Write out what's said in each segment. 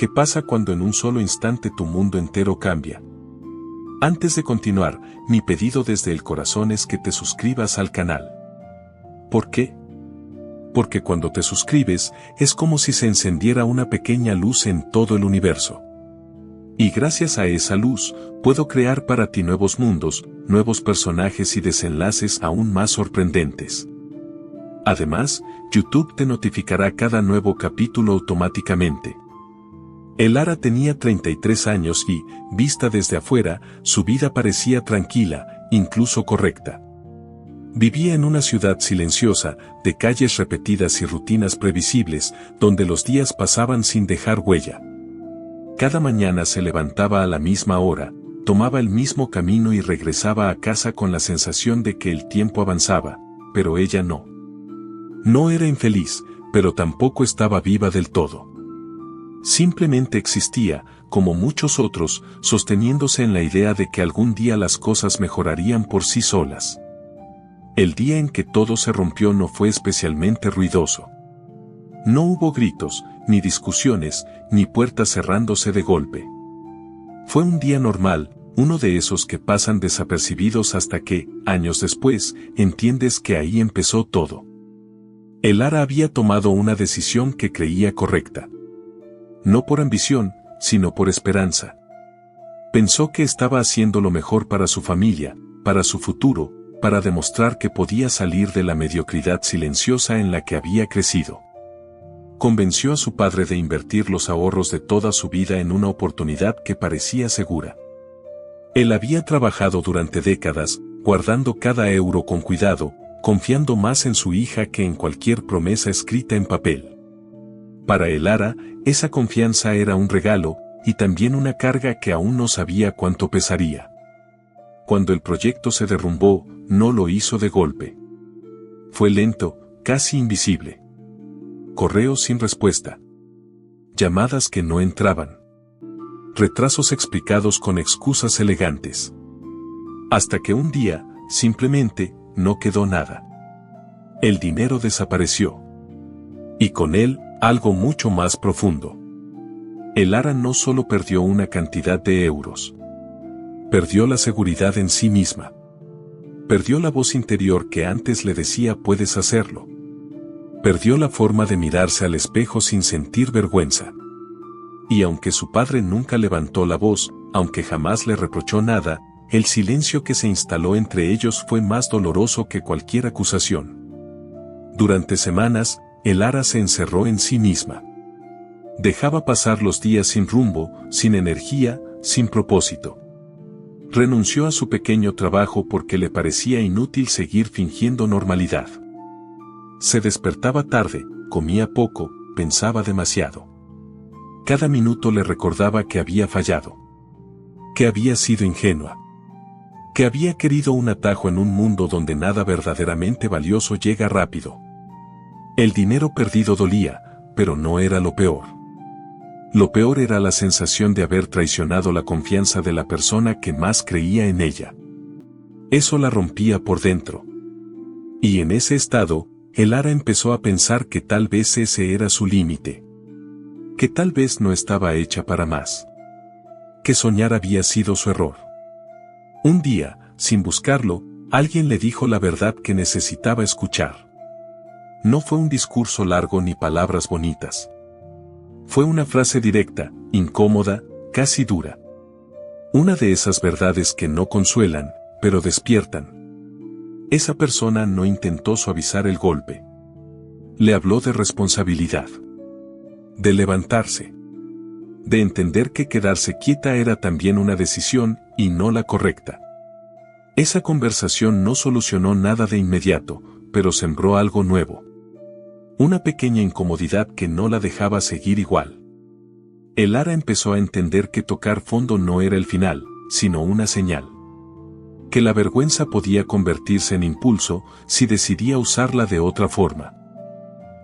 ¿Qué pasa cuando en un solo instante tu mundo entero cambia? Antes de continuar, mi pedido desde el corazón es que te suscribas al canal. ¿Por qué? Porque cuando te suscribes, es como si se encendiera una pequeña luz en todo el universo. Y gracias a esa luz, puedo crear para ti nuevos mundos, nuevos personajes y desenlaces aún más sorprendentes. Además, YouTube te notificará cada nuevo capítulo automáticamente. Elara tenía 33 años y, vista desde afuera, su vida parecía tranquila, incluso correcta. Vivía en una ciudad silenciosa, de calles repetidas y rutinas previsibles, donde los días pasaban sin dejar huella. Cada mañana se levantaba a la misma hora, tomaba el mismo camino y regresaba a casa con la sensación de que el tiempo avanzaba, pero ella no. No era infeliz, pero tampoco estaba viva del todo. Simplemente existía, como muchos otros, sosteniéndose en la idea de que algún día las cosas mejorarían por sí solas. El día en que todo se rompió no fue especialmente ruidoso. No hubo gritos, ni discusiones, ni puertas cerrándose de golpe. Fue un día normal, uno de esos que pasan desapercibidos hasta que, años después, entiendes que ahí empezó todo. Elara había tomado una decisión que creía correcta. No por ambición, sino por esperanza. Pensó que estaba haciendo lo mejor para su familia, para su futuro, para demostrar que podía salir de la mediocridad silenciosa en la que había crecido. Convenció a su padre de invertir los ahorros de toda su vida en una oportunidad que parecía segura. Él había trabajado durante décadas, guardando cada euro con cuidado, confiando más en su hija que en cualquier promesa escrita en papel. Para Elara, esa confianza era un regalo, y también una carga que aún no sabía cuánto pesaría. Cuando el proyecto se derrumbó, no lo hizo de golpe. Fue lento, casi invisible. Correos sin respuesta. Llamadas que no entraban. Retrasos explicados con excusas elegantes. Hasta que un día, simplemente, no quedó nada. El dinero desapareció. Y con él, algo mucho más profundo. Elara no solo perdió una cantidad de euros. Perdió la seguridad en sí misma. Perdió la voz interior que antes le decía puedes hacerlo. Perdió la forma de mirarse al espejo sin sentir vergüenza. Y aunque su padre nunca levantó la voz, aunque jamás le reprochó nada, el silencio que se instaló entre ellos fue más doloroso que cualquier acusación. Durante semanas, Elara se encerró en sí misma. Dejaba pasar los días sin rumbo, sin energía, sin propósito. Renunció a su pequeño trabajo porque le parecía inútil seguir fingiendo normalidad. Se despertaba tarde, comía poco, pensaba demasiado. Cada minuto le recordaba que había fallado. Que había sido ingenua. Que había querido un atajo en un mundo donde nada verdaderamente valioso llega rápido. El dinero perdido dolía, pero no era lo peor. Lo peor era la sensación de haber traicionado la confianza de la persona que más creía en ella. Eso la rompía por dentro. Y en ese estado, Elara empezó a pensar que tal vez ese era su límite. Que tal vez no estaba hecha para más. Que soñar había sido su error. Un día, sin buscarlo, alguien le dijo la verdad que necesitaba escuchar. No fue un discurso largo ni palabras bonitas. Fue una frase directa, incómoda, casi dura. Una de esas verdades que no consuelan, pero despiertan. Esa persona no intentó suavizar el golpe. Le habló de responsabilidad. De levantarse. De entender que quedarse quieta era también una decisión, y no la correcta. Esa conversación no solucionó nada de inmediato, pero sembró algo nuevo. Una pequeña incomodidad que no la dejaba seguir igual. Elara empezó a entender que tocar fondo no era el final, sino una señal. Que la vergüenza podía convertirse en impulso si decidía usarla de otra forma.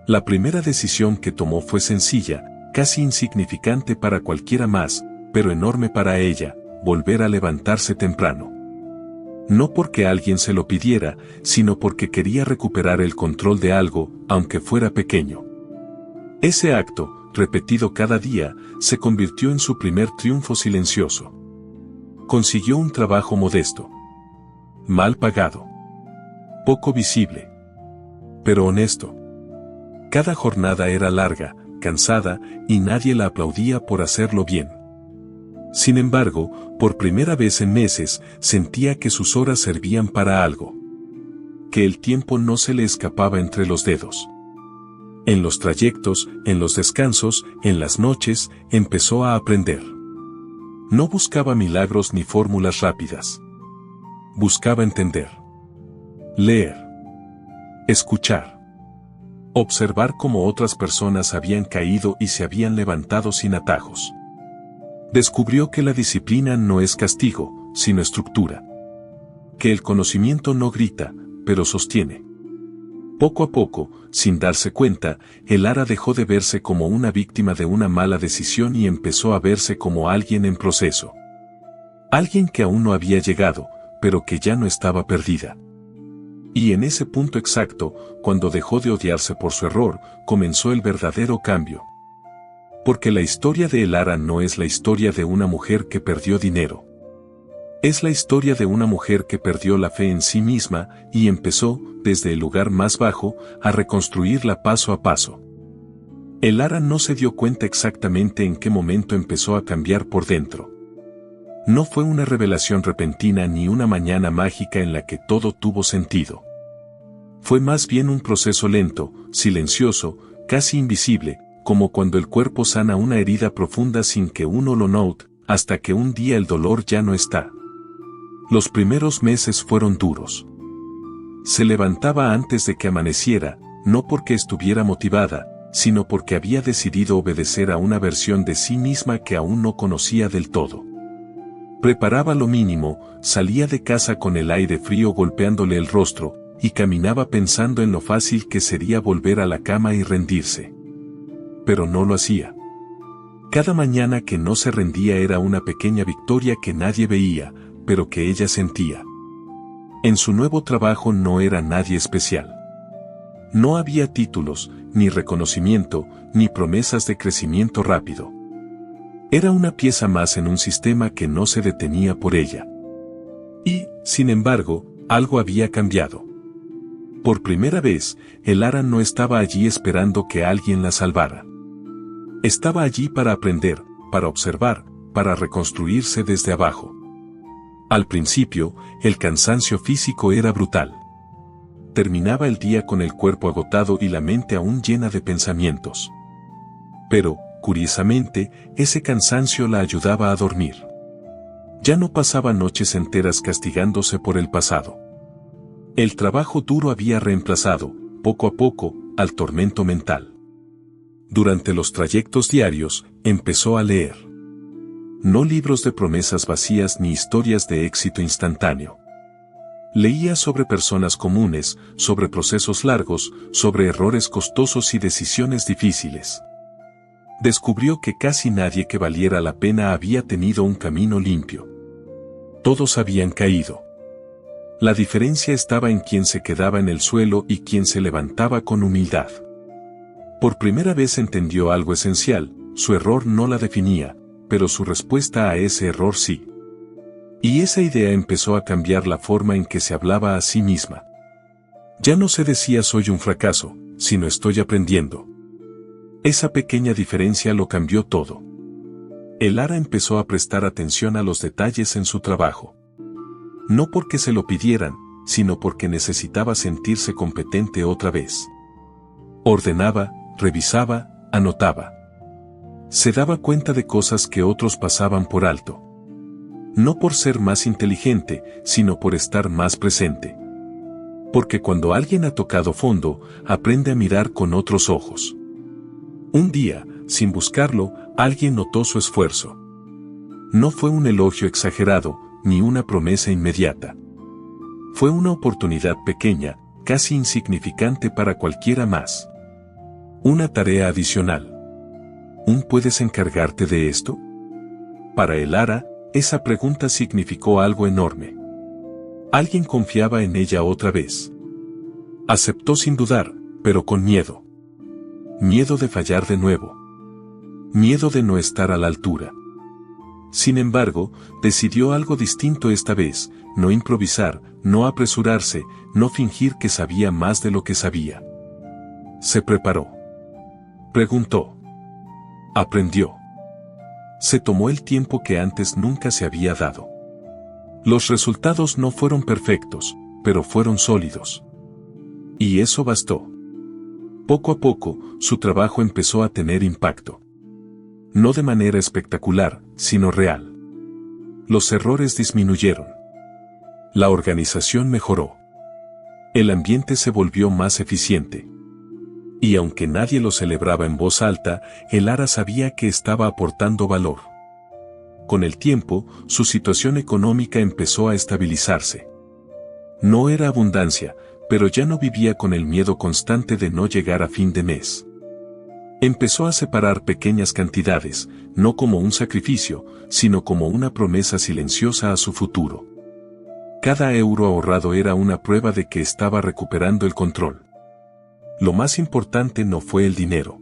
La primera decisión que tomó fue sencilla, casi insignificante para cualquiera más, pero enorme para ella: volver a levantarse temprano. No porque alguien se lo pidiera, sino porque quería recuperar el control de algo, aunque fuera pequeño. Ese acto, repetido cada día, se convirtió en su primer triunfo silencioso. Consiguió un trabajo modesto, mal pagado, poco visible, pero honesto. Cada jornada era larga, cansada, y nadie la aplaudía por hacerlo bien. Sin embargo, por primera vez en meses, sentía que sus horas servían para algo. Que el tiempo no se le escapaba entre los dedos. En los trayectos, en los descansos, en las noches, empezó a aprender. No buscaba milagros ni fórmulas rápidas. Buscaba entender. Leer. Escuchar. Observar cómo otras personas habían caído y se habían levantado sin atajos. Descubrió que la disciplina no es castigo, sino estructura. Que el conocimiento no grita, pero sostiene. Poco a poco, sin darse cuenta, el Lara dejó de verse como una víctima de una mala decisión y empezó a verse como alguien en proceso. Alguien que aún no había llegado, pero que ya no estaba perdida. Y en ese punto exacto, cuando dejó de odiarse por su error, comenzó el verdadero cambio. Porque la historia de Lara no es la historia de una mujer que perdió dinero. Es la historia de una mujer que perdió la fe en sí misma y empezó, desde el lugar más bajo, a reconstruirla paso a paso. Lara no se dio cuenta exactamente en qué momento empezó a cambiar por dentro. No fue una revelación repentina ni una mañana mágica en la que todo tuvo sentido. Fue más bien un proceso lento, silencioso, casi invisible, como cuando el cuerpo sana una herida profunda sin que uno lo note, hasta que un día el dolor ya no está. Los primeros meses fueron duros. Se levantaba antes de que amaneciera, no porque estuviera motivada, sino porque había decidido obedecer a una versión de sí misma que aún no conocía del todo. Preparaba lo mínimo, salía de casa con el aire frío golpeándole el rostro, y caminaba pensando en lo fácil que sería volver a la cama y rendirse. Pero no lo hacía. Cada mañana que no se rendía era una pequeña victoria que nadie veía, pero que ella sentía. En su nuevo trabajo no era nadie especial. No había títulos, ni reconocimiento, ni promesas de crecimiento rápido. Era una pieza más en un sistema que no se detenía por ella. Y, sin embargo, algo había cambiado. Por primera vez, Lara no estaba allí esperando que alguien la salvara. Estaba allí para aprender, para observar, para reconstruirse desde abajo. Al principio, el cansancio físico era brutal. Terminaba el día con el cuerpo agotado y la mente aún llena de pensamientos. Pero, curiosamente, ese cansancio la ayudaba a dormir. Ya no pasaba noches enteras castigándose por el pasado. El trabajo duro había reemplazado, poco a poco, al tormento mental. Durante los trayectos diarios, empezó a leer. No libros de promesas vacías ni historias de éxito instantáneo. Leía sobre personas comunes, sobre procesos largos, sobre errores costosos y decisiones difíciles. Descubrió que casi nadie que valiera la pena había tenido un camino limpio. Todos habían caído. La diferencia estaba en quien se quedaba en el suelo y quien se levantaba con humildad. Por primera vez entendió algo esencial: su error no la definía, pero su respuesta a ese error sí. Y esa idea empezó a cambiar la forma en que se hablaba a sí misma. Ya no se decía soy un fracaso, sino estoy aprendiendo. Esa pequeña diferencia lo cambió todo. Lara empezó a prestar atención a los detalles en su trabajo. No porque se lo pidieran, sino porque necesitaba sentirse competente otra vez. Ordenaba, revisaba, anotaba. Se daba cuenta de cosas que otros pasaban por alto. No por ser más inteligente, sino por estar más presente. Porque cuando alguien ha tocado fondo, aprende a mirar con otros ojos. Un día, sin buscarlo, alguien notó su esfuerzo. No fue un elogio exagerado, ni una promesa inmediata. Fue una oportunidad pequeña, casi insignificante para cualquiera más. Una tarea adicional. ¿Puedes encargarte de esto? Para Lara, esa pregunta significó algo enorme. Alguien confiaba en ella otra vez. Aceptó sin dudar, pero con miedo. Miedo de fallar de nuevo. Miedo de no estar a la altura. Sin embargo, decidió algo distinto esta vez, no improvisar, no apresurarse, no fingir que sabía más de lo que sabía. Se preparó. Preguntó. Aprendió. Se tomó el tiempo que antes nunca se había dado. Los resultados no fueron perfectos, pero fueron sólidos. Y eso bastó. Poco a poco, su trabajo empezó a tener impacto. No de manera espectacular, sino real. Los errores disminuyeron. La organización mejoró. El ambiente se volvió más eficiente. Y aunque nadie lo celebraba en voz alta, el Ara sabía que estaba aportando valor. Con el tiempo, su situación económica empezó a estabilizarse. No era abundancia, pero ya no vivía con el miedo constante de no llegar a fin de mes. Empezó a separar pequeñas cantidades, no como un sacrificio, sino como una promesa silenciosa a su futuro. Cada euro ahorrado era una prueba de que estaba recuperando el control. Lo más importante no fue el dinero.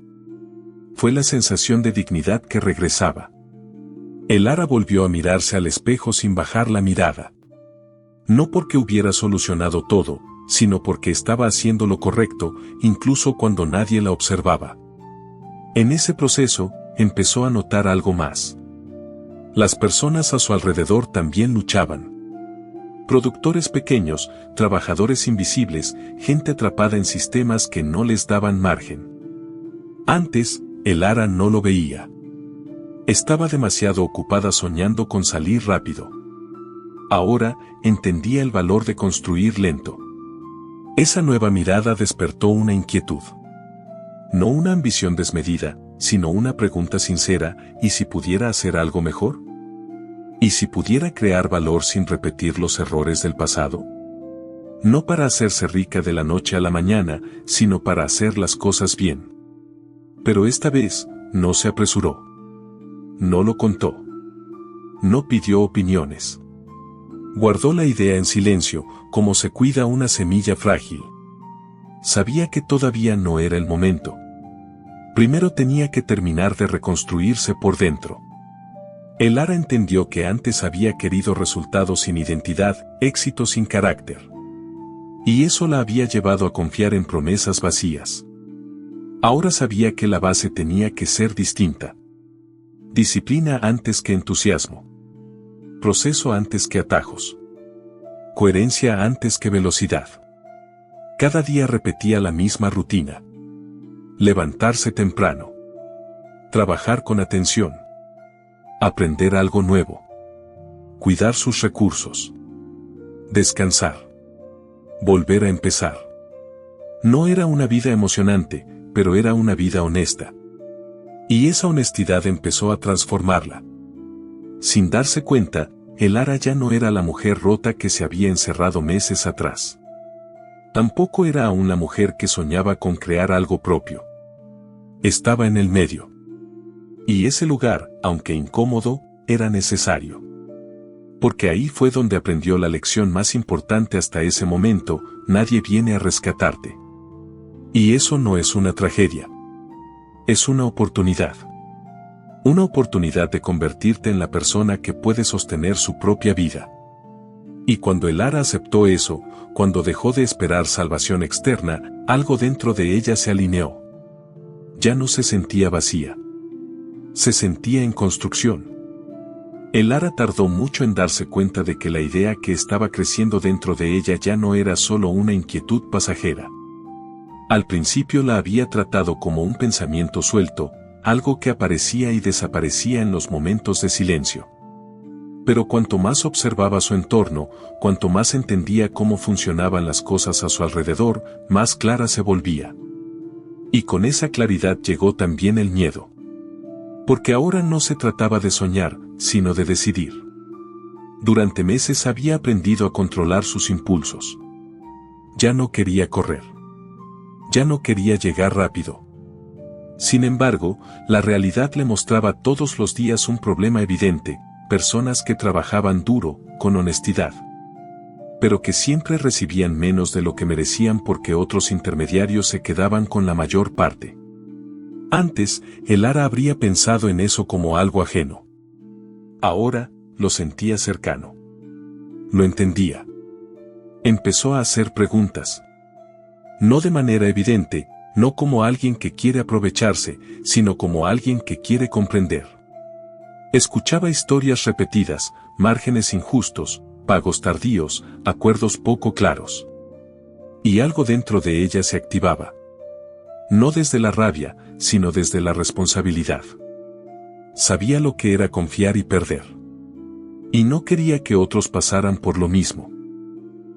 Fue la sensación de dignidad que regresaba. El Ara volvió a mirarse al espejo sin bajar la mirada. No porque hubiera solucionado todo, sino porque estaba haciendo lo correcto, incluso cuando nadie la observaba. En ese proceso, empezó a notar algo más. Las personas a su alrededor también luchaban. Productores pequeños, trabajadores invisibles, gente atrapada en sistemas que no les daban margen. Antes, el Ara no lo veía. Estaba demasiado ocupada soñando con salir rápido. Ahora, entendía el valor de construir lento. Esa nueva mirada despertó una inquietud. No una ambición desmedida, sino una pregunta sincera: ¿y si pudiera hacer algo mejor? ¿Y si pudiera crear valor sin repetir los errores del pasado? No para hacerse rica de la noche a la mañana, sino para hacer las cosas bien. Pero esta vez, no se apresuró. No lo contó. No pidió opiniones. Guardó la idea en silencio, como se cuida una semilla frágil. Sabía que todavía no era el momento. Primero tenía que terminar de reconstruirse por dentro. El Ara entendió que antes había querido resultados sin identidad, éxito sin carácter. Y eso la había llevado a confiar en promesas vacías. Ahora sabía que la base tenía que ser distinta. Disciplina antes que entusiasmo. Proceso antes que atajos. Coherencia antes que velocidad. Cada día repetía la misma rutina. Levantarse temprano. Trabajar con atención. Aprender algo nuevo. Cuidar sus recursos. Descansar. Volver a empezar. No era una vida emocionante, pero era una vida honesta. Y esa honestidad empezó a transformarla. Sin darse cuenta, el Ara ya no era la mujer rota que se había encerrado meses atrás. Tampoco era aún la mujer que soñaba con crear algo propio. Estaba en el medio. Y ese lugar, aunque incómodo, era necesario. Porque ahí fue donde aprendió la lección más importante hasta ese momento: nadie viene a rescatarte. Y eso no es una tragedia. Es una oportunidad. Una oportunidad de convertirte en la persona que puede sostener su propia vida. Y cuando el Ara aceptó eso, cuando dejó de esperar salvación externa, algo dentro de ella se alineó. Ya no se sentía vacía. Se sentía en construcción. El Ara tardó mucho en darse cuenta de que la idea que estaba creciendo dentro de ella ya no era solo una inquietud pasajera. Al principio la había tratado como un pensamiento suelto, algo que aparecía y desaparecía en los momentos de silencio. Pero cuanto más observaba su entorno, cuanto más entendía cómo funcionaban las cosas a su alrededor, más clara se volvía. Y con esa claridad llegó también el miedo. Porque ahora no se trataba de soñar, sino de decidir. Durante meses había aprendido a controlar sus impulsos. Ya no quería correr. Ya no quería llegar rápido. Sin embargo, la realidad le mostraba todos los días un problema evidente: personas que trabajaban duro, con honestidad, pero que siempre recibían menos de lo que merecían porque otros intermediarios se quedaban con la mayor parte. Antes, el Lara habría pensado en eso como algo ajeno. Ahora, lo sentía cercano. Lo entendía. Empezó a hacer preguntas. No de manera evidente, no como alguien que quiere aprovecharse, sino como alguien que quiere comprender. Escuchaba historias repetidas, márgenes injustos, pagos tardíos, acuerdos poco claros. Y algo dentro de ella se activaba. No desde la rabia, sino desde la responsabilidad. Sabía lo que era confiar y perder. Y no quería que otros pasaran por lo mismo.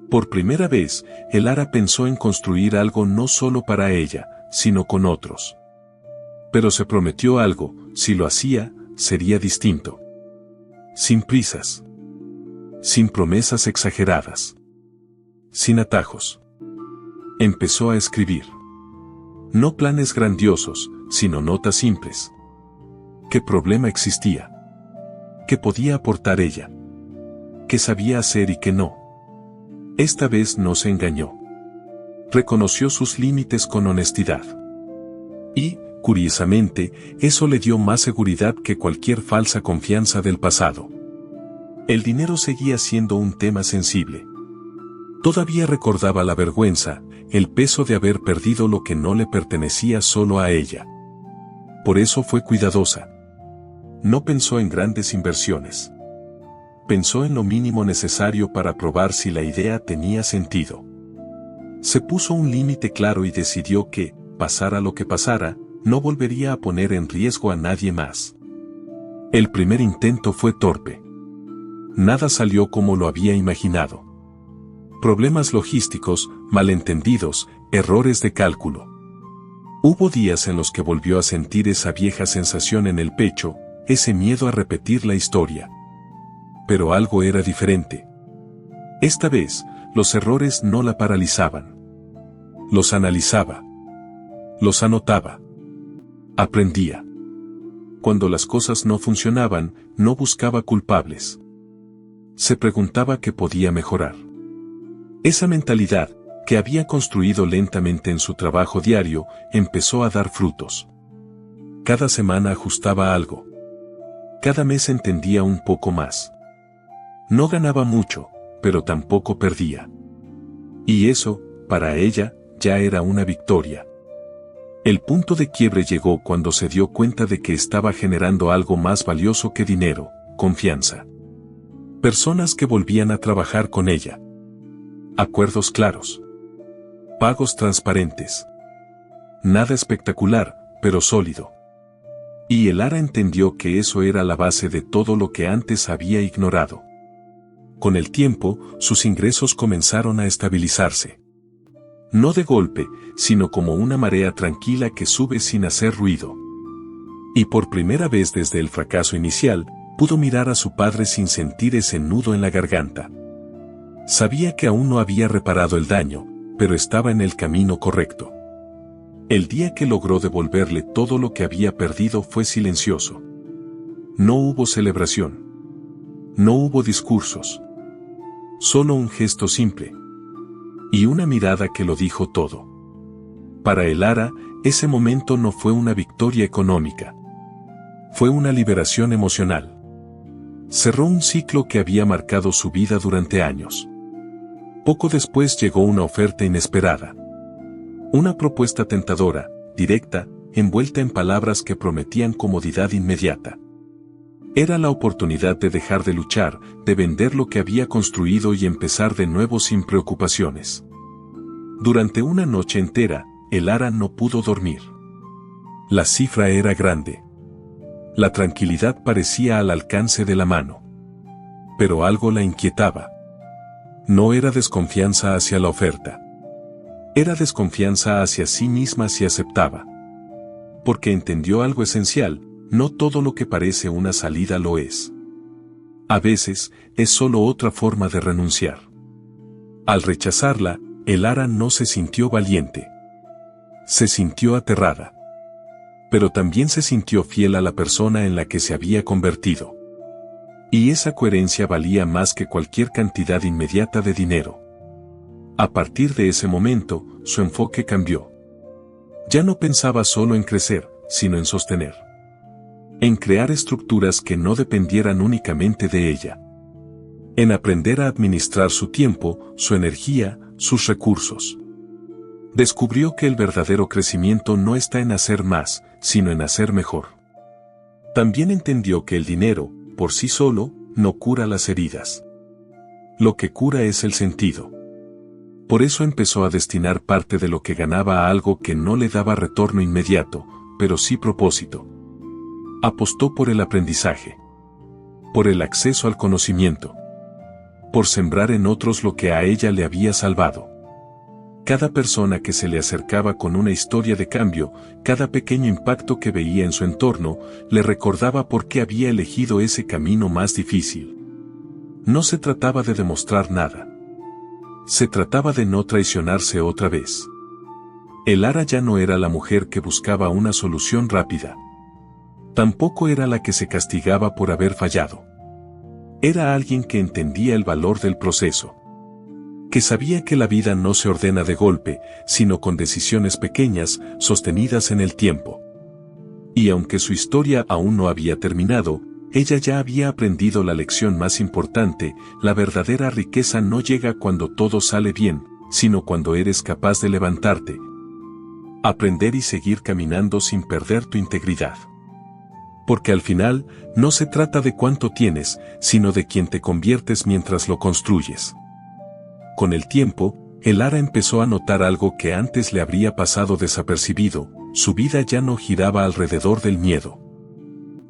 Por primera vez, el Lara pensó en construir algo no solo para ella, sino con otros. Pero se prometió algo: si lo hacía, sería distinto. Sin prisas. Sin promesas exageradas. Sin atajos. Empezó a escribir. No planes grandiosos, sino notas simples. ¿Qué problema existía? ¿Qué podía aportar ella? ¿Qué sabía hacer y qué no? Esta vez no se engañó. Reconoció sus límites con honestidad. Y, curiosamente, eso le dio más seguridad que cualquier falsa confianza del pasado. El dinero seguía siendo un tema sensible. Todavía recordaba la vergüenza, el peso de haber perdido lo que no le pertenecía solo a ella. Por eso fue cuidadosa. No pensó en grandes inversiones. Pensó en lo mínimo necesario para probar si la idea tenía sentido. Se puso un límite claro y decidió que, pasara lo que pasara, no volvería a poner en riesgo a nadie más. El primer intento fue torpe. Nada salió como lo había imaginado. Problemas logísticos, malentendidos, errores de cálculo. Hubo días en los que volvió a sentir esa vieja sensación en el pecho, ese miedo a repetir la historia. Pero algo era diferente. Esta vez, los errores no la paralizaban. Los analizaba. Los anotaba. Aprendía. Cuando las cosas no funcionaban, no buscaba culpables. Se preguntaba qué podía mejorar. Esa mentalidad, que había construido lentamente en su trabajo diario, empezó a dar frutos. Cada semana ajustaba algo. Cada mes entendía un poco más. No ganaba mucho, pero tampoco perdía. Y eso, para ella, ya era una victoria. El punto de quiebre llegó cuando se dio cuenta de que estaba generando algo más valioso que dinero: confianza. Personas que volvían a trabajar con ella. Acuerdos claros. Pagos transparentes. Nada espectacular, pero sólido. Y el Lara entendió que eso era la base de todo lo que antes había ignorado. Con el tiempo, sus ingresos comenzaron a estabilizarse. No de golpe, sino como una marea tranquila que sube sin hacer ruido. Y por primera vez desde el fracaso inicial, pudo mirar a su padre sin sentir ese nudo en la garganta. Sabía que aún no había reparado el daño, pero estaba en el camino correcto. El día que logró devolverle todo lo que había perdido fue silencioso. No hubo celebración. No hubo discursos. Solo un gesto simple. Y una mirada que lo dijo todo. Para el Lara, ese momento no fue una victoria económica. Fue una liberación emocional. Cerró un ciclo que había marcado su vida durante años. Poco después llegó una oferta inesperada. Una propuesta tentadora, directa, envuelta en palabras que prometían comodidad inmediata. Era la oportunidad de dejar de luchar, de vender lo que había construido y empezar de nuevo sin preocupaciones. Durante una noche entera, el Lara no pudo dormir. La cifra era grande. La tranquilidad parecía al alcance de la mano. Pero algo la inquietaba. No era desconfianza hacia la oferta. Era desconfianza hacia sí misma si aceptaba. Porque entendió algo esencial: no todo lo que parece una salida lo es. A veces, es solo otra forma de renunciar. Al rechazarla, el Lara no se sintió valiente. Se sintió aterrada. Pero también se sintió fiel a la persona en la que se había convertido. Y esa coherencia valía más que cualquier cantidad inmediata de dinero. A partir de ese momento, su enfoque cambió. Ya no pensaba solo en crecer, sino en sostener. En crear estructuras que no dependieran únicamente de ella. En aprender a administrar su tiempo, su energía, sus recursos. Descubrió que el verdadero crecimiento no está en hacer más, sino en hacer mejor. También entendió que el dinero, por sí solo, no cura las heridas. Lo que cura es el sentido. Por eso empezó a destinar parte de lo que ganaba a algo que no le daba retorno inmediato, pero sí propósito. Apostó por el aprendizaje. Por el acceso al conocimiento. Por sembrar en otros lo que a ella le había salvado. Cada persona que se le acercaba con una historia de cambio, cada pequeño impacto que veía en su entorno, le recordaba por qué había elegido ese camino más difícil. No se trataba de demostrar nada. Se trataba de no traicionarse otra vez. Elara ya no era la mujer que buscaba una solución rápida. Tampoco era la que se castigaba por haber fallado. Era alguien que entendía el valor del proceso. Que sabía que la vida no se ordena de golpe, sino con decisiones pequeñas, sostenidas en el tiempo. Y aunque su historia aún no había terminado, ella ya había aprendido la lección más importante: la verdadera riqueza no llega cuando todo sale bien, sino cuando eres capaz de levantarte, aprender y seguir caminando sin perder tu integridad. Porque al final, no se trata de cuánto tienes, sino de quién te conviertes mientras lo construyes. Con el tiempo, Elara empezó a notar algo que antes le habría pasado desapercibido: su vida ya no giraba alrededor del miedo.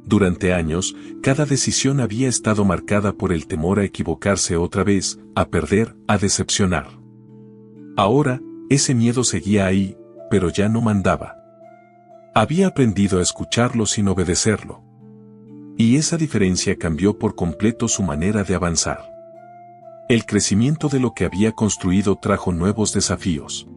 Durante años, cada decisión había estado marcada por el temor a equivocarse otra vez, a perder, a decepcionar. Ahora, ese miedo seguía ahí, pero ya no mandaba. Había aprendido a escucharlo sin obedecerlo. Y esa diferencia cambió por completo su manera de avanzar. El crecimiento de lo que había construido trajo nuevos desafíos.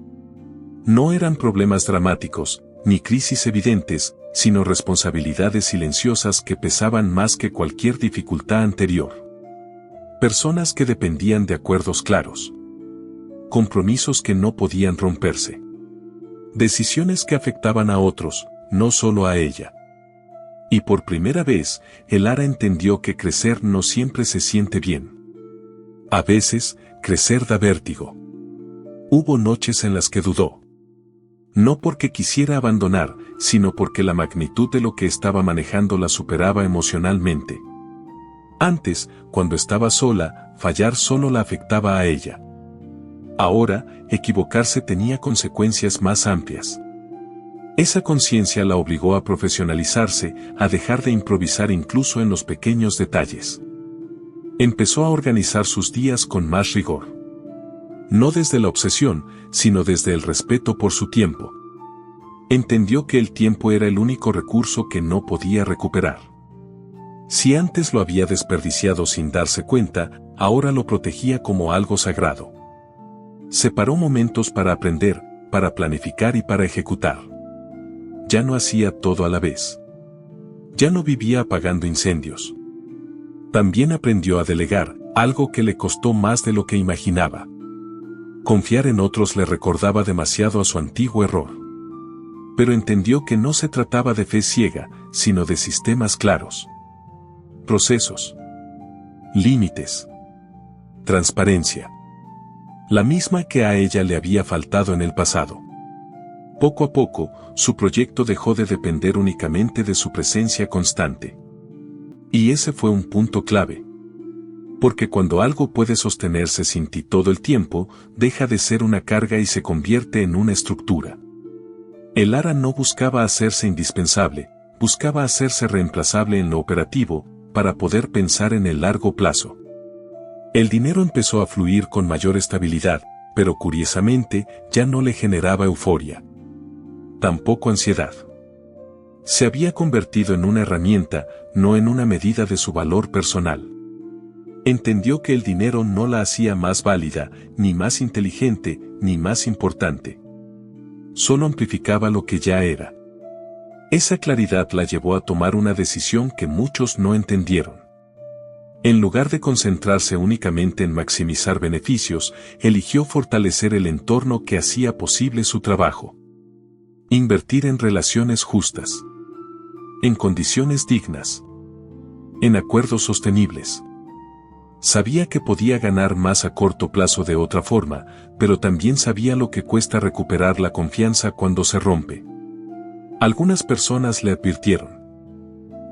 No eran problemas dramáticos, ni crisis evidentes, sino responsabilidades silenciosas que pesaban más que cualquier dificultad anterior. Personas que dependían de acuerdos claros. Compromisos que no podían romperse. Decisiones que afectaban a otros, no solo a ella. Y por primera vez, Elara entendió que crecer no siempre se siente bien. A veces, crecer da vértigo. Hubo noches en las que dudó. No porque quisiera abandonar, sino porque la magnitud de lo que estaba manejando la superaba emocionalmente. Antes, cuando estaba sola, fallar solo la afectaba a ella. Ahora, equivocarse tenía consecuencias más amplias. Esa conciencia la obligó a profesionalizarse, a dejar de improvisar incluso en los pequeños detalles. Empezó a organizar sus días con más rigor. No desde la obsesión, sino desde el respeto por su tiempo. Entendió que el tiempo era el único recurso que no podía recuperar. Si antes lo había desperdiciado sin darse cuenta, ahora lo protegía como algo sagrado. Separó momentos para aprender, para planificar y para ejecutar. Ya no hacía todo a la vez. Ya no vivía apagando incendios. También aprendió a delegar, algo que le costó más de lo que imaginaba. Confiar en otros le recordaba demasiado a su antiguo error. Pero entendió que no se trataba de fe ciega, sino de sistemas claros. Procesos. Límites. Transparencia. La misma que a ella le había faltado en el pasado. Poco a poco, su proyecto dejó de depender únicamente de su presencia constante. Y ese fue un punto clave. Porque cuando algo puede sostenerse sin ti todo el tiempo, deja de ser una carga y se convierte en una estructura. Elara no buscaba hacerse indispensable, buscaba hacerse reemplazable en lo operativo, para poder pensar en el largo plazo. El dinero empezó a fluir con mayor estabilidad, pero curiosamente, ya no le generaba euforia. Tampoco ansiedad. Se había convertido en una herramienta, no en una medida de su valor personal. Entendió que el dinero no la hacía más válida, ni más inteligente, ni más importante. Solo amplificaba lo que ya era. Esa claridad la llevó a tomar una decisión que muchos no entendieron. En lugar de concentrarse únicamente en maximizar beneficios, eligió fortalecer el entorno que hacía posible su trabajo. Invertir en relaciones justas. En condiciones dignas. En acuerdos sostenibles. Sabía que podía ganar más a corto plazo de otra forma, pero también sabía lo que cuesta recuperar la confianza cuando se rompe. Algunas personas le advirtieron.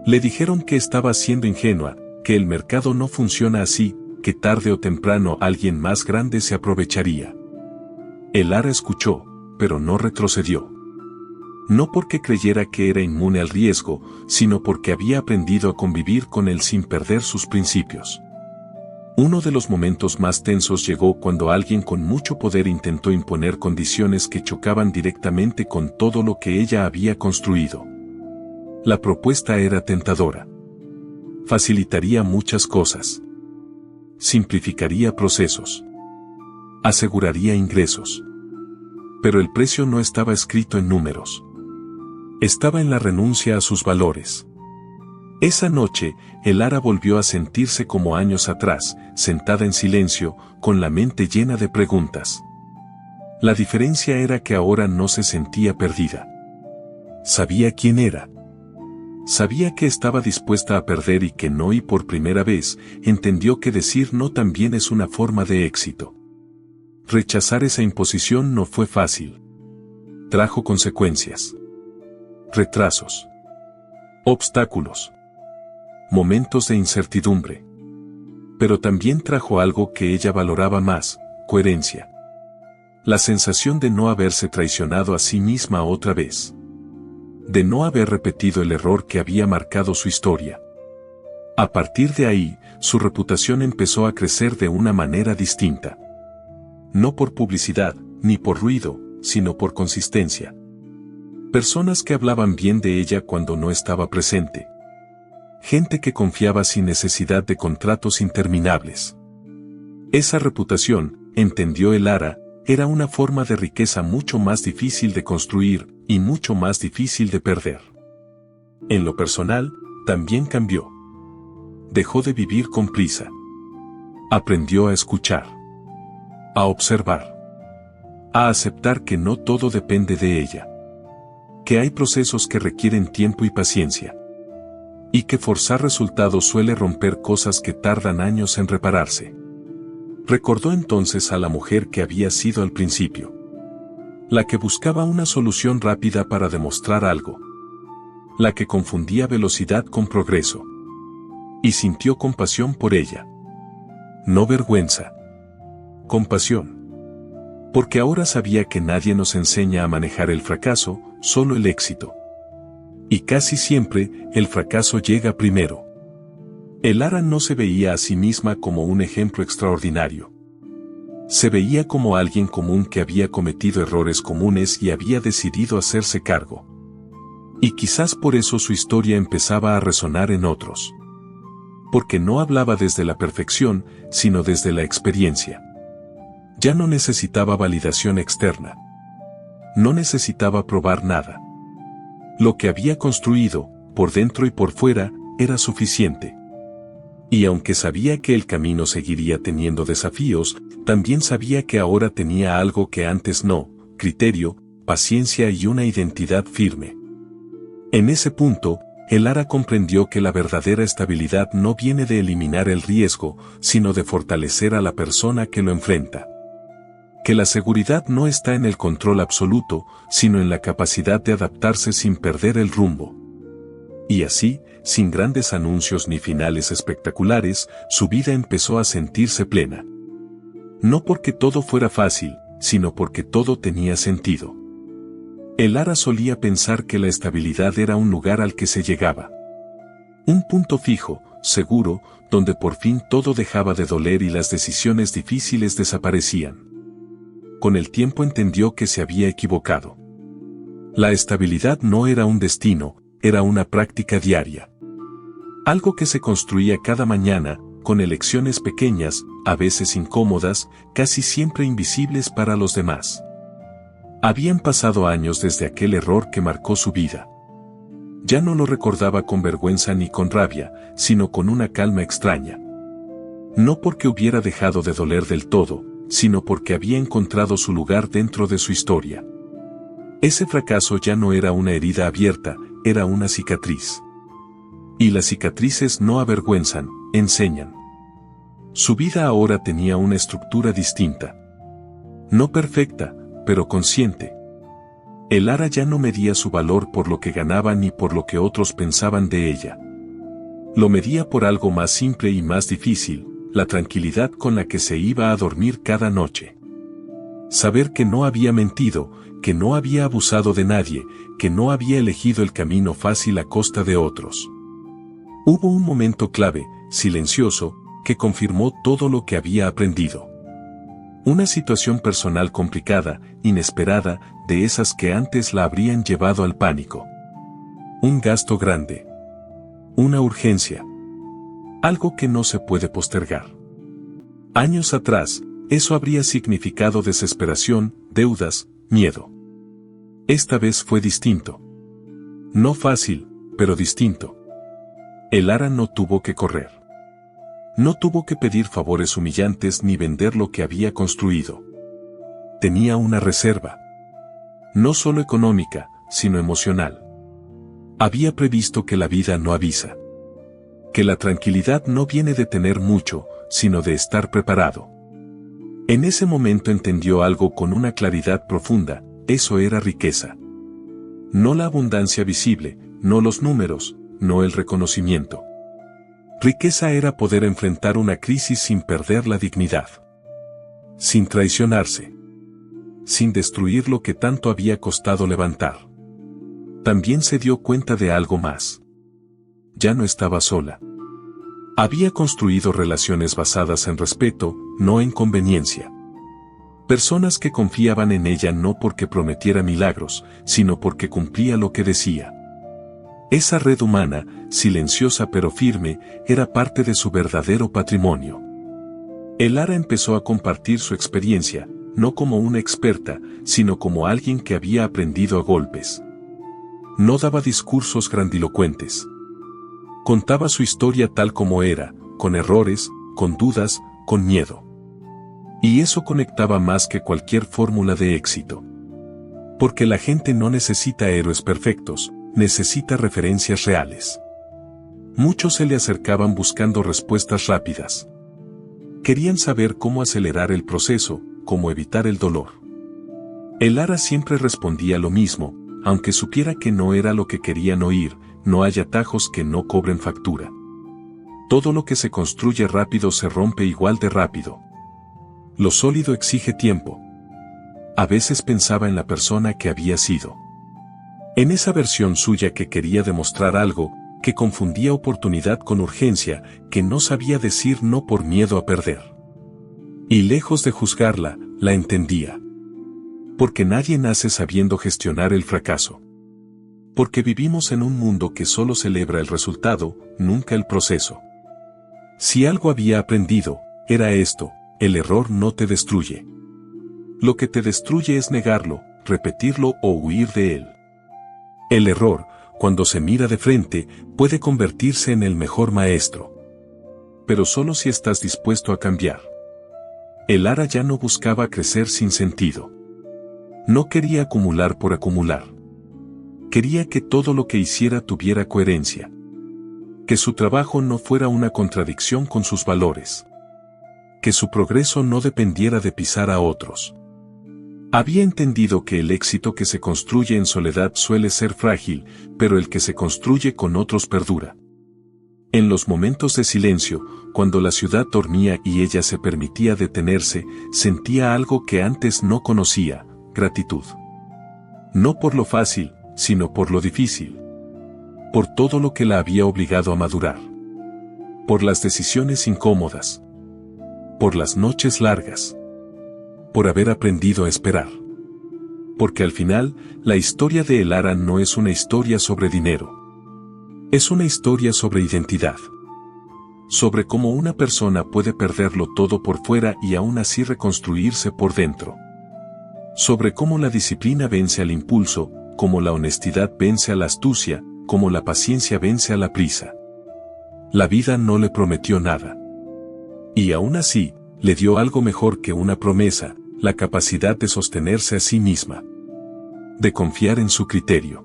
Le dijeron que estaba siendo ingenua, que el mercado no funciona así, que tarde o temprano alguien más grande se aprovecharía. Elara escuchó, pero no retrocedió. No porque creyera que era inmune al riesgo, sino porque había aprendido a convivir con él sin perder sus principios. Uno de los momentos más tensos llegó cuando alguien con mucho poder intentó imponer condiciones que chocaban directamente con todo lo que ella había construido. La propuesta era tentadora. Facilitaría muchas cosas. Simplificaría procesos. Aseguraría ingresos. Pero el precio no estaba escrito en números. Estaba en la renuncia a sus valores. Esa noche, Elara volvió a sentirse como años atrás, sentada en silencio, con la mente llena de preguntas. La diferencia era que ahora no se sentía perdida. Sabía quién era. Sabía que estaba dispuesta a perder y que no, y por primera vez, entendió que decir no también es una forma de éxito. Rechazar esa imposición no fue fácil. Trajo consecuencias. Retrasos. Obstáculos. Momentos de incertidumbre. Pero también trajo algo que ella valoraba más, coherencia. La sensación de no haberse traicionado a sí misma otra vez. De no haber repetido el error que había marcado su historia. A partir de ahí, su reputación empezó a crecer de una manera distinta. No por publicidad, ni por ruido, sino por consistencia. Personas que hablaban bien de ella cuando no estaba presente. Gente que confiaba sin necesidad de contratos interminables. Esa reputación, entendió Elara, era una forma de riqueza mucho más difícil de construir y mucho más difícil de perder. En lo personal, también cambió. Dejó de vivir con prisa. Aprendió a escuchar. A observar. A aceptar que no todo depende de ella. Que hay procesos que requieren tiempo y paciencia. Y que forzar resultados suele romper cosas que tardan años en repararse. Recordó entonces a la mujer que había sido al principio. La que buscaba una solución rápida para demostrar algo. La que confundía velocidad con progreso. Y sintió compasión por ella. No vergüenza. Compasión. Porque ahora sabía que nadie nos enseña a manejar el fracaso, solo el éxito. Y casi siempre, el fracaso llega primero. Elara no se veía a sí misma como un ejemplo extraordinario. Se veía como alguien común que había cometido errores comunes y había decidido hacerse cargo. Y quizás por eso su historia empezaba a resonar en otros. Porque no hablaba desde la perfección, sino desde la experiencia. Ya no necesitaba validación externa. No necesitaba probar nada. Lo que había construido, por dentro y por fuera, era suficiente. Y aunque sabía que el camino seguiría teniendo desafíos, también sabía que ahora tenía algo que antes no, criterio, paciencia y una identidad firme. En ese punto, Elara comprendió que la verdadera estabilidad no viene de eliminar el riesgo, sino de fortalecer a la persona que lo enfrenta. Que la seguridad no está en el control absoluto, sino en la capacidad de adaptarse sin perder el rumbo. Y así, sin grandes anuncios ni finales espectaculares, su vida empezó a sentirse plena. No porque todo fuera fácil, sino porque todo tenía sentido. Elara solía pensar que la estabilidad era un lugar al que se llegaba. Un punto fijo, seguro, donde por fin todo dejaba de doler y las decisiones difíciles desaparecían. Con el tiempo entendió que se había equivocado. La estabilidad no era un destino, era una práctica diaria. Algo que se construía cada mañana, con elecciones pequeñas, a veces incómodas, casi siempre invisibles para los demás. Habían pasado años desde aquel error que marcó su vida. Ya no lo recordaba con vergüenza ni con rabia, sino con una calma extraña. No porque hubiera dejado de doler del todo, sino porque había encontrado su lugar dentro de su historia. Ese fracaso ya no era una herida abierta, era una cicatriz. Y las cicatrices no avergüenzan, enseñan. Su vida ahora tenía una estructura distinta. No perfecta, pero consciente. Elara ya no medía su valor por lo que ganaba ni por lo que otros pensaban de ella. Lo medía por algo más simple y más difícil, la tranquilidad con la que se iba a dormir cada noche. Saber que no había mentido, que no había abusado de nadie, que no había elegido el camino fácil a costa de otros. Hubo un momento clave, silencioso, que confirmó todo lo que había aprendido. Una situación personal complicada, inesperada, de esas que antes la habrían llevado al pánico. Un gasto grande. Una urgencia. Algo que no se puede postergar. Años atrás, eso habría significado desesperación, deudas, miedo. Esta vez fue distinto. No fácil, pero distinto. Elara no tuvo que correr. No tuvo que pedir favores humillantes ni vender lo que había construido. Tenía una reserva. No solo económica, sino emocional. Había previsto que la vida no avisa. Que la tranquilidad no viene de tener mucho, sino de estar preparado. En ese momento entendió algo con una claridad profunda, eso era riqueza. No la abundancia visible, no los números, no el reconocimiento. Riqueza era poder enfrentar una crisis sin perder la dignidad. Sin traicionarse. Sin destruir lo que tanto había costado levantar. También se dio cuenta de algo más. Ya no estaba sola. Había construido relaciones basadas en respeto, no en conveniencia. Personas que confiaban en ella no porque prometiera milagros, sino porque cumplía lo que decía. Esa red humana, silenciosa pero firme, era parte de su verdadero patrimonio. Elara empezó a compartir su experiencia, no como una experta, sino como alguien que había aprendido a golpes. No daba discursos grandilocuentes. Contaba su historia tal como era, con errores, con dudas, con miedo. Y eso conectaba más que cualquier fórmula de éxito. Porque la gente no necesita héroes perfectos, necesita referencias reales. Muchos se le acercaban buscando respuestas rápidas. Querían saber cómo acelerar el proceso, cómo evitar el dolor. Elara siempre respondía lo mismo, aunque supiera que no era lo que querían oír, no hay atajos que no cobren factura. Todo lo que se construye rápido se rompe igual de rápido. Lo sólido exige tiempo. A veces pensaba en la persona que había sido. En esa versión suya que quería demostrar algo, que confundía oportunidad con urgencia, que no sabía decir no por miedo a perder. Y lejos de juzgarla, la entendía. Porque nadie nace sabiendo gestionar el fracaso. Porque vivimos en un mundo que solo celebra el resultado, nunca el proceso. Si algo había aprendido, era esto: el error no te destruye. Lo que te destruye es negarlo, repetirlo o huir de él. El error, cuando se mira de frente, puede convertirse en el mejor maestro. Pero solo si estás dispuesto a cambiar. Elara ya no buscaba crecer sin sentido. No quería acumular por acumular. Quería que todo lo que hiciera tuviera coherencia. Que su trabajo no fuera una contradicción con sus valores. Que su progreso no dependiera de pisar a otros. Había entendido que el éxito que se construye en soledad suele ser frágil, pero el que se construye con otros perdura. En los momentos de silencio, cuando la ciudad dormía y ella se permitía detenerse, sentía algo que antes no conocía: gratitud. No por lo fácil, sino por lo difícil. Por todo lo que la había obligado a madurar. Por las decisiones incómodas. Por las noches largas. Por haber aprendido a esperar. Porque al final, la historia de Elara no es una historia sobre dinero. Es una historia sobre identidad. Sobre cómo una persona puede perderlo todo por fuera y aún así reconstruirse por dentro. Sobre cómo la disciplina vence al impulso, cómo la honestidad vence a la astucia, cómo la paciencia vence a la prisa. La vida no le prometió nada. Y aún así, le dio algo mejor que una promesa: la capacidad de sostenerse a sí misma. De confiar en su criterio.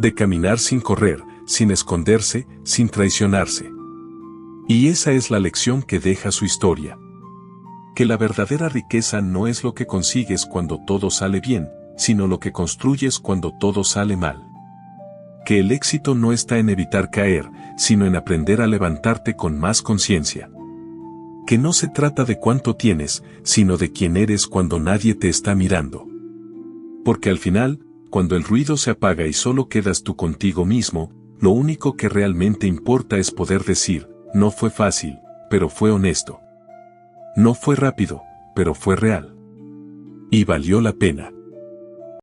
De caminar sin correr, sin esconderse, sin traicionarse. Y esa es la lección que deja su historia. Que la verdadera riqueza no es lo que consigues cuando todo sale bien, sino lo que construyes cuando todo sale mal. Que el éxito no está en evitar caer, sino en aprender a levantarte con más conciencia. Que no se trata de cuánto tienes, sino de quién eres cuando nadie te está mirando. Porque al final, cuando el ruido se apaga y solo quedas tú contigo mismo, lo único que realmente importa es poder decir, no fue fácil, pero fue honesto. No fue rápido, pero fue real. Y valió la pena.